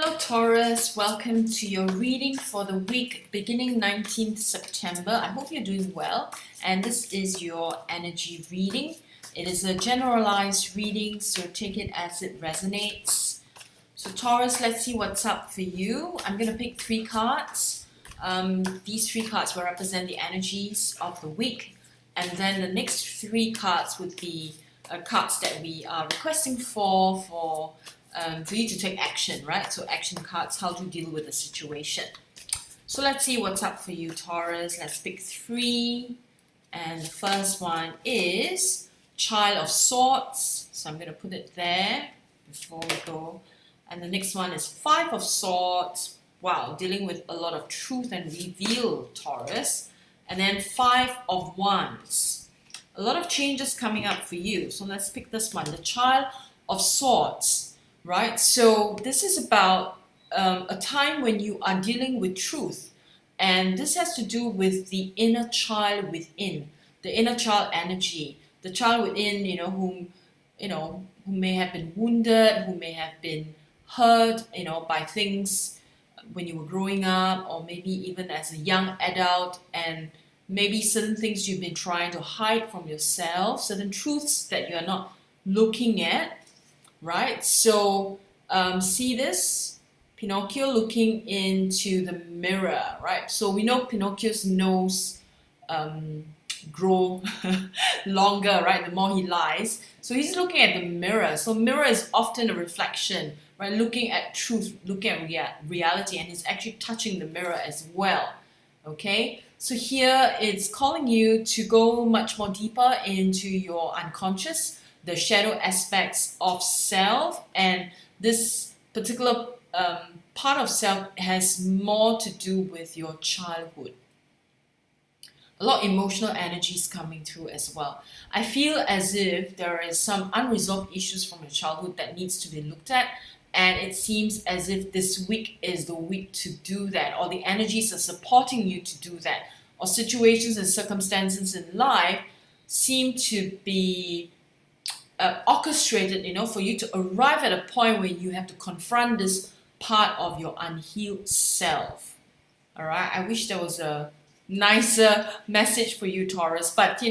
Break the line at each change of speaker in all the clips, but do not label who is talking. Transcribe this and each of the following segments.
Hello Taurus, welcome to your reading for the week beginning 19th September. I hope you're doing well, and this is your energy reading. It is a generalized reading, so take it as it resonates. So Taurus, let's see what's up for you. I'm going to pick three cards. These three cards will represent the energies of the week, and then the next three cards would be cards that we are requesting for you to take action, right? So action cards, how to deal with the situation. So let's see what's up for you, Taurus. Let's pick three. And the first one is Child of Swords. So I'm going to put it there before we go. And the next one is Five of Swords. Wow, dealing with a lot of truth and reveal, Taurus. And then Five of Wands. A lot of changes coming up for you. So let's pick this one, the Child of Swords. Right, so this is about a time when you are dealing with truth, and this has to do with the inner child within, the inner child energy, the child within, who may have been wounded, who may have been hurt, by things when you were growing up, or maybe even as a young adult, and maybe certain things you've been trying to hide from yourself, certain truths that you're not looking at. Right, so see this, Pinocchio looking into the mirror, right? So we know Pinocchio's nose grow longer, right? The more he lies. So he's looking at the mirror. So mirror is often a reflection, right? Looking at truth, looking at reality, and he's actually touching the mirror as well. Okay, so here it's calling you to go much more deeper into your unconscious, the shadow aspects of self, and this particular part of self has more to do with your childhood. A lot of emotional energies coming through as well. I feel as if there is some unresolved issues from your childhood that needs to be looked at, and it seems as if this week is the week to do that, or the energies are supporting you to do that, or situations and circumstances in life seem to be orchestrated, for you to arrive at a point where you have to confront this part of your unhealed self. All right, I wish there was a nicer message for you, Taurus, but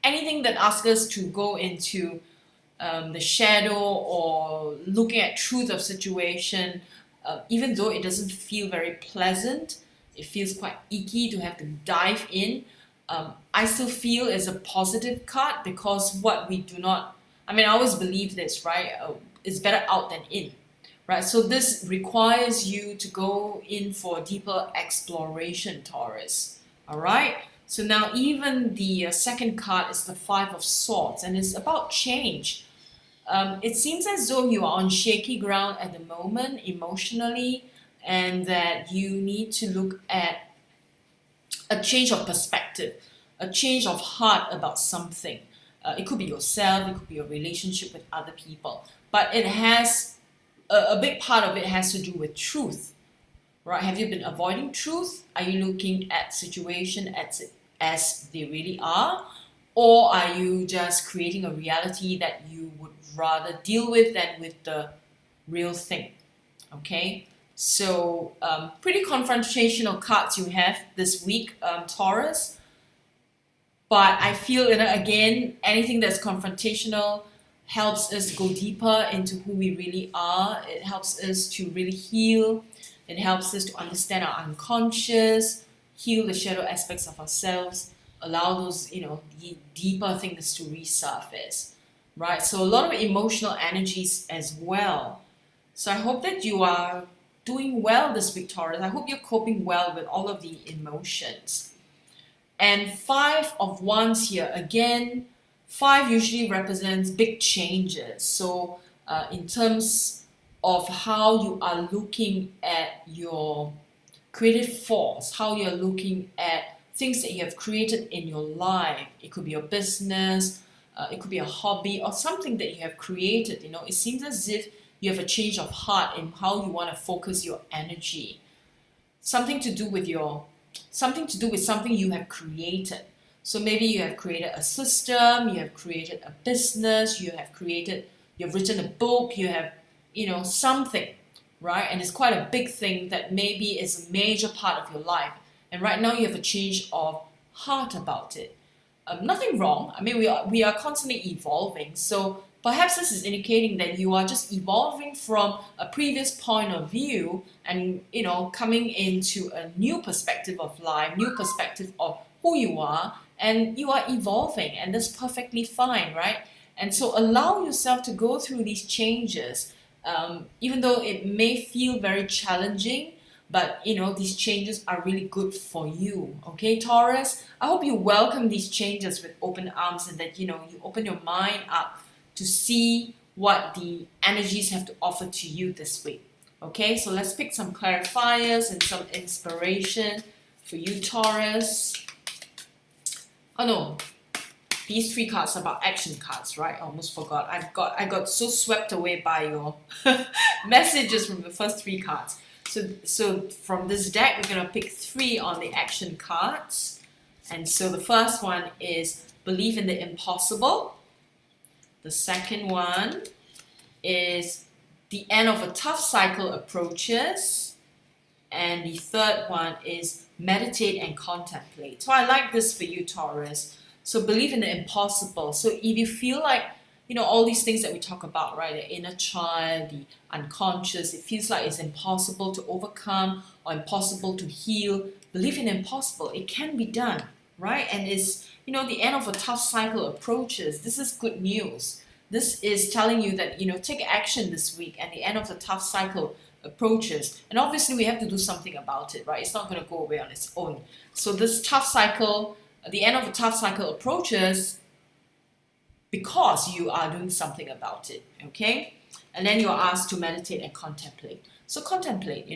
anything that asks us to go into the shadow or looking at truth of situation, even though it doesn't feel very pleasant, it feels quite icky to have to dive in. I still feel is a positive card, because what we do not, I always believe this, right? It's better out than in, right? So this requires you to go in for deeper exploration, Taurus. All right. So now even the second card is the Five of Swords, and it's about change. It seems as though you are on shaky ground at the moment emotionally, and that you need to look at a change of perspective, a change of heart about something. It could be yourself, it could be your relationship with other people, but it has a big part of it has to do with truth, right? Have you been avoiding truth? Are you looking at situation as they really are, or are you just creating a reality that you would rather deal with than with the real thing? Okay. So pretty confrontational cards you have this week, Taurus. But I feel, again, anything that's confrontational helps us go deeper into who we really are. It helps us to really heal. It helps us to understand our unconscious, heal the shadow aspects of ourselves, allow those, the deeper things to resurface, right? So a lot of emotional energies as well. So I hope that you are doing well this week, Taurus. I hope you're coping well with all of the emotions. And Five of Wands here, again, five usually represents big changes. So in terms of how you are looking at your creative force, how you're looking at things that you have created in your life. It could be your business, it could be a hobby, or something that you have created. It seems as if you have a change of heart in how you want to focus your energy. Something to do with something you have created. So maybe you have created a system, you have created a business, you've written a book, you have something, right? And it's quite a big thing that maybe is a major part of your life. And right now you have a change of heart about it. Nothing wrong. I mean, we are constantly evolving. So perhaps this is indicating that you are just evolving from a previous point of view and, coming into a new perspective of life, new perspective of who you are, and you are evolving, and that's perfectly fine, right? And so allow yourself to go through these changes, even though it may feel very challenging, but these changes are really good for you. Okay, Taurus, I hope you welcome these changes with open arms, and that you open your mind up to see what the energies have to offer to you this week. Okay, so let's pick some clarifiers and some inspiration for you, Taurus. Oh no, these 3 cards are about action cards, right? I almost forgot. I got so swept away by your messages from the first 3 cards. So from this deck, we're gonna pick 3 on the action cards. And so the first one is believe in the impossible. The second one is the end of a tough cycle approaches. And the third one is meditate and contemplate. So I like this for you, Taurus. So believe in the impossible. So if you feel like, all these things that we talk about, right? The inner child, the unconscious, it feels like it's impossible to overcome or impossible to heal. Believe in impossible. It can be done, right? And it's, the end of a tough cycle approaches. This is good news. This is telling you that, take action this week and the end of the tough cycle approaches. And obviously we have to do something about it, right? It's not going to go away on its own. So this tough cycle, the end of the tough cycle approaches because you are doing something about it, okay? And then you are asked to meditate and contemplate. So contemplate,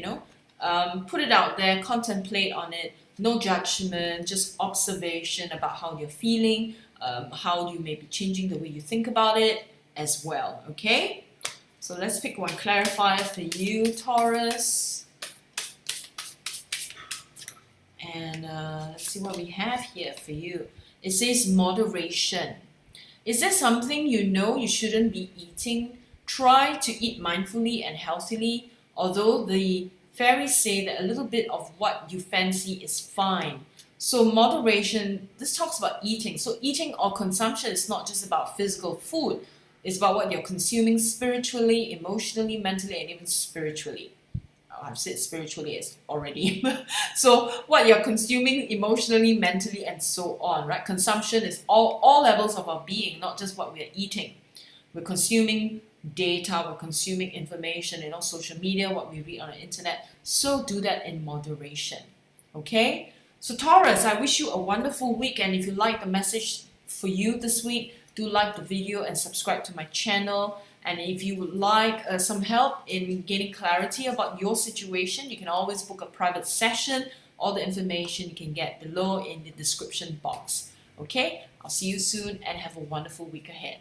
put it out there, contemplate on it, no judgment, just observation about how you're feeling, how you may be changing the way you think about it as well, okay? So let's pick one clarifier for you, Taurus. And let's see what we have here for you. It says moderation. Is there something you shouldn't be eating? Try to eat mindfully and healthily, although the fairies say that a little bit of what you fancy is fine. So moderation, this talks about eating. So eating or consumption is not just about physical food. It's about what you're consuming spiritually, emotionally, mentally, and even spiritually. I've said spiritually as already. So what you're consuming emotionally, mentally, and so on, right? Consumption is all levels of our being, not just what we're eating. We're consuming data, we're consuming information, social media, what we read on the internet. So do that in moderation, okay? So Taurus, I wish you a wonderful week, and if you like the message for you this week, do like the video and subscribe to my channel. And if you would like some help in gaining clarity about your situation, you can always book a private session. All the information you can get below in the description box. Okay, I'll see you soon and have a wonderful week ahead.